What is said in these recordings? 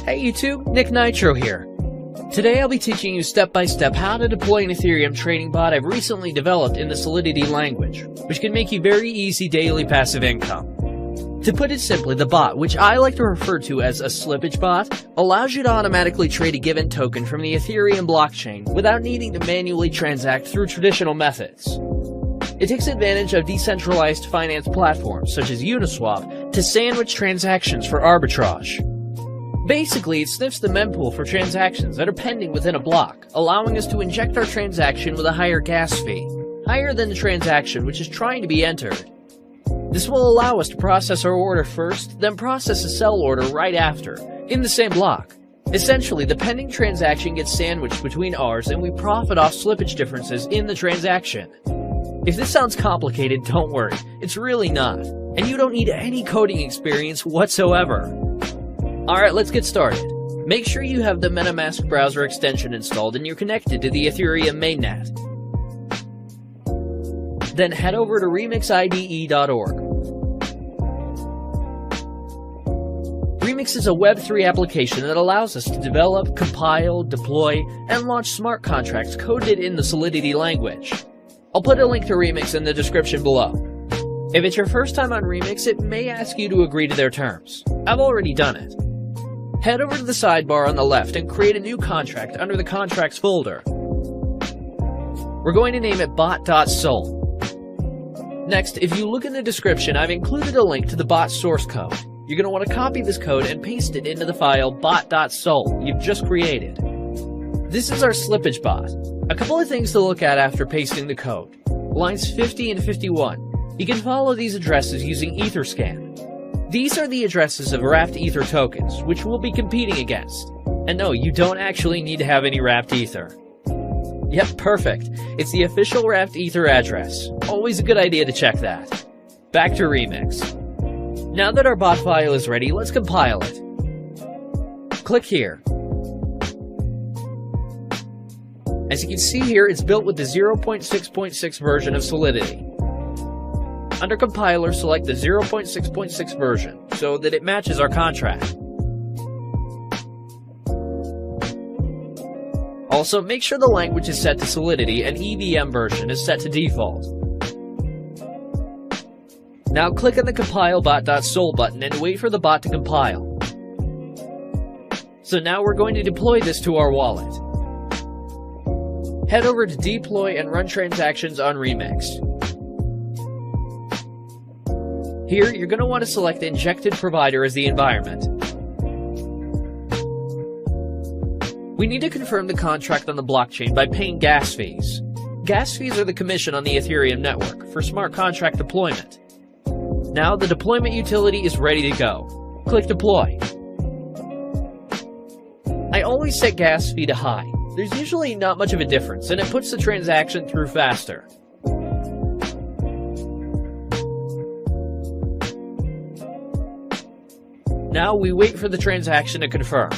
Hey YouTube, Nick Nitro here. Today I'll be teaching you step by step how to deploy an Ethereum trading bot I've recently developed in the Solidity language, which can make you very easy daily passive income. To put it simply, the bot, which I like to refer to as a slippage bot, allows you to automatically trade a given token from the Ethereum blockchain without needing to manually transact through traditional methods. It takes advantage of decentralized finance platforms such as Uniswap to sandwich transactions for arbitrage. Basically, it sniffs the mempool for transactions that are pending within a block, allowing us to inject our transaction with a higher gas fee, higher than the transaction which is trying to be entered. This will allow us to process our order first, then process a sell order right after, in the same block. Essentially, the pending transaction gets sandwiched between ours and we profit off slippage differences in the transaction. If this sounds complicated, don't worry, it's really not, and you don't need any coding experience whatsoever. Alright, let's get started. Make sure you have the MetaMask browser extension installed and you're connected to the Ethereum Mainnet. Then head over to remixide.org. Remix is a Web3 application that allows us to develop, compile, deploy, and launch smart contracts coded in the Solidity language. I'll put a link to Remix in the description below. If it's your first time on Remix, it may ask you to agree to their terms. I've already done it. Head over to the sidebar on the left and create a new contract under the Contracts folder. We're going to name it bot.sol. Next, if you look in the description, I've included a link to the bot source code. You're going to want to copy this code and paste it into the file bot.sol you've just created. This is our slippage bot. A couple of things to look at after pasting the code. Lines 50 and 51. You can follow these addresses using Etherscan. These are the addresses of wrapped Ether tokens, which we'll be competing against. And no, you don't actually need to have any wrapped Ether. Yep, perfect. It's the official wrapped Ether address. Always a good idea to check that. Back to Remix. Now that our bot file is ready, let's compile it. Click here. As you can see here, it's built with the 0.6.6 version of Solidity. Under compiler, select the 0.6.6 version so that it matches our contract. Also, make sure the language is set to Solidity and EVM version is set to default. Now click on the compile bot.sol button and wait for the bot to compile. So now we're going to deploy this to our wallet. Head over to deploy and run transactions on Remix. Here, you're going to want to select Injected Provider as the environment. We need to confirm the contract on the blockchain by paying gas fees. Gas fees are the commission on the Ethereum network for smart contract deployment. Now, the deployment utility is ready to go. Click Deploy. I always set gas fee to high. There's usually not much of a difference, and it puts the transaction through faster. Now we wait for the transaction to confirm.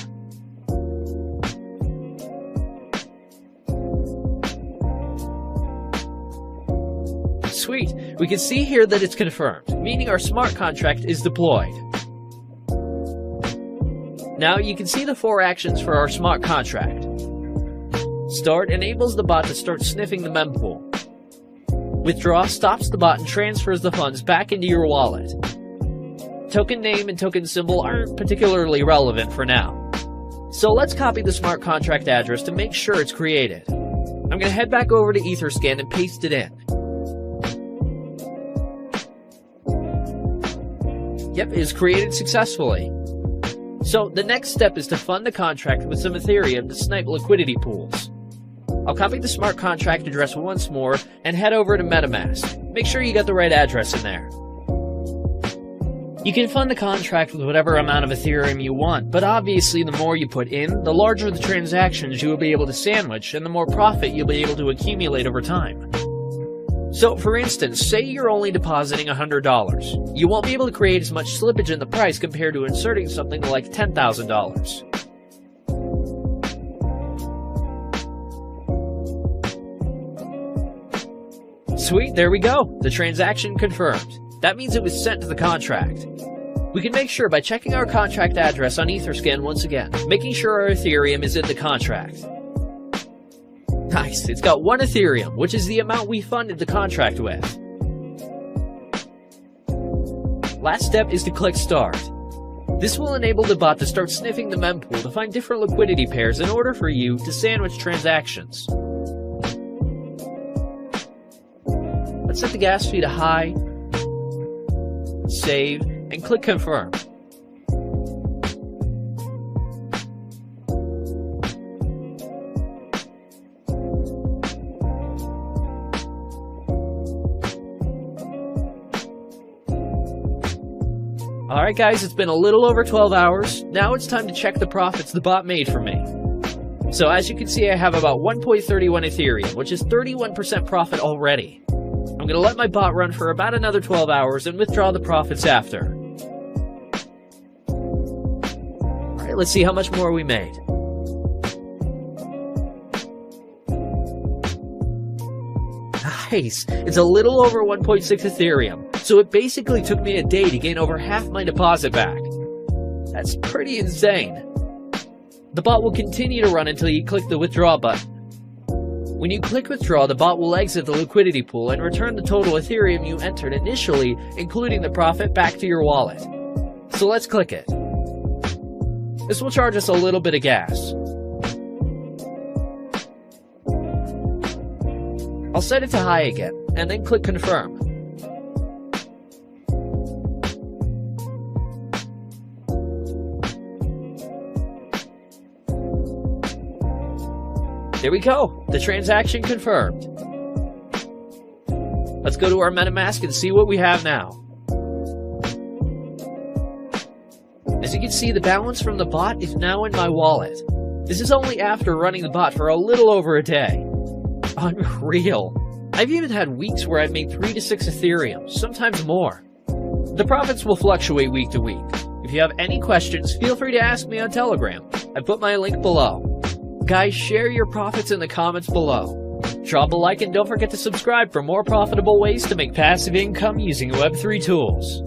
Sweet, we can see here that it's confirmed, meaning our smart contract is deployed. Now you can see the 4 actions for our smart contract. Start enables the bot to start sniffing the mempool. Withdraw stops the bot and transfers the funds back into your wallet. Token name and token symbol aren't particularly relevant for now. So let's copy the smart contract address to make sure it's created. I'm going to head back over to Etherscan and paste it in. Yep, it is created successfully. So the next step is to fund the contract with some Ethereum to snipe liquidity pools. I'll copy the smart contract address once more and head over to MetaMask. Make sure you got the right address in there. You can fund the contract with whatever amount of Ethereum you want, but obviously the more you put in, the larger the transactions you will be able to sandwich and the more profit you'll be able to accumulate over time. So for instance, say you're only depositing $100. You won't be able to create as much slippage in the price compared to inserting something like $10,000. Sweet, there we go. The transaction confirmed. That means it was sent to the contract. We can make sure by checking our contract address on Etherscan once again, making sure our Ethereum is in the contract. Nice, it's got 1 Ethereum, which is the amount we funded the contract with. Last step is to click Start. This will enable the bot to start sniffing the mempool to find different liquidity pairs in order for you to sandwich transactions. Let's set the gas fee to high, save, and click Confirm. Alright guys, it's been a little over 12 hours. Now it's time to check the profits the bot made for me. So as you can see, I have about 1.31 Ethereum, which is 31% profit already. I'm going to let my bot run for about another 12 hours and withdraw the profits after. Alright, let's see how much more we made. Nice! It's a little over 1.6 Ethereum, so it basically took me a day to gain over half my deposit back. That's pretty insane. The bot will continue to run until you click the withdraw button. When you click withdraw, the bot will exit the liquidity pool and return the total Ethereum you entered initially, including the profit, back to your wallet. So let's click it. This will charge us a little bit of gas. I'll set it to high again, and then click Confirm. There we go, the transaction confirmed. Let's go to our MetaMask and see what we have now. As you can see, the balance from the bot is now in my wallet. This is only after running the bot for a little over a day. Unreal. I've even had weeks where I've made 3 to 6 Ethereum, sometimes more. The profits will fluctuate week to week. If you have any questions, feel free to ask me on Telegram. I put my link below. Guys, share your profits in the comments below. Drop a like and don't forget to subscribe for more profitable ways to make passive income using Web3 tools.